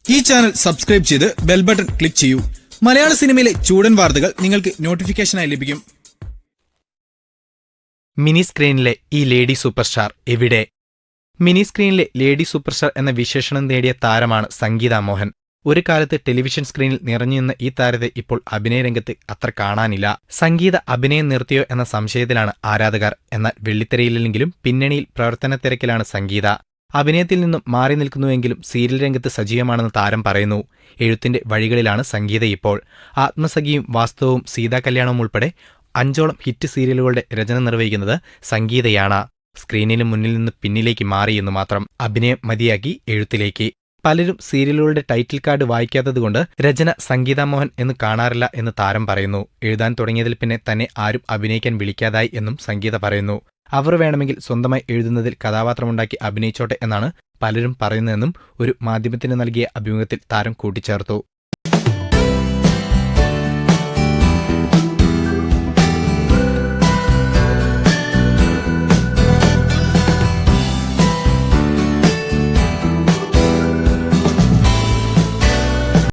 ഈ channel subscribe ചെയ്ത് bell button click ചെയ്യൂ. മലയാള സിനിമയിലെ ചൂടൻ വാർത്തകൾ നിങ്ങൾക്ക് നോട്ടിഫിക്കേഷനായി ലഭിക്കും. മിനി സ്ക്രീനിലെ ഈ ലേഡി സൂപ്പർ സ്റ്റാർ എവിടെ? മിനി സ്ക്രീനിലെ ലേഡി സൂപ്പർ സ്റ്റാർ എന്ന വിശേഷണം നേടിയ താരമാണ് സംഗീത മോഹൻ. ഒരു കാലത്ത് ടെലിവിഷൻ സ്ക്രീനിൽ നിറഞ്ഞുനിന്ന ഈ താരത്തെ ഇപ്പോൾ അഭിനയരംഗത്ത് അത്ര കാണാനില്ല. സംഗീത അഭിനയം നിർത്തിയോ എന്ന സംശയത്തിലാണ് ആരാധകർ. എന്നാൽ വെള്ളിത്തിരയിലെങ്കിലും പിന്നണിയിൽ പ്രവർത്തന തിരക്കിലാണ് സംഗീത. അഭിനയത്തിൽ നിന്നും മാറി നിൽക്കുന്നുവെങ്കിലും സീരിയൽ രംഗത്ത് സജീവമാണെന്ന് താരം പറയുന്നു. എഴുത്തിന്റെ വഴികളിലാണ് സംഗീത ഇപ്പോൾ. ആത്മസഖിയും വാസ്തവവും സീതാ കല്യാണവും ഉൾപ്പെടെ 5ഓളം ഹിറ്റ് സീരിയലുകളുടെ രചന നിർവഹിക്കുന്നത് സംഗീതയാണ്. സ്ക്രീനിന് മുന്നിൽ നിന്ന് പിന്നിലേക്ക് മാറിയെന്നു മാത്രം. അഭിനയം മതിയാക്കി എഴുത്തിലേക്ക്. പലരും സീരിയലുകളുടെ ടൈറ്റിൽ കാർഡ് വായിക്കാത്തതുകൊണ്ട് രചന സംഗീത മോഹൻ എന്ന് കാണാറില്ല എന്ന് താരം പറയുന്നു. എഴുതാൻ തുടങ്ങിയതിൽ പിന്നെ തന്നെ ആരും അഭിനയിക്കാൻ വിളിക്കാതായി എന്നും സംഗീത പറയുന്നു. അവർ വേണമെങ്കിൽ സ്വന്തമായി എഴുതുന്നതിൽ കഥാപാത്രമുണ്ടാക്കി അഭിനയിച്ചോട്ടെ എന്നാണ് പലരും പറയുന്നതെന്നും ഒരു മാധ്യമത്തിന് നൽകിയ അഭിമുഖത്തിൽ താരം കൂട്ടിച്ചേർത്തു.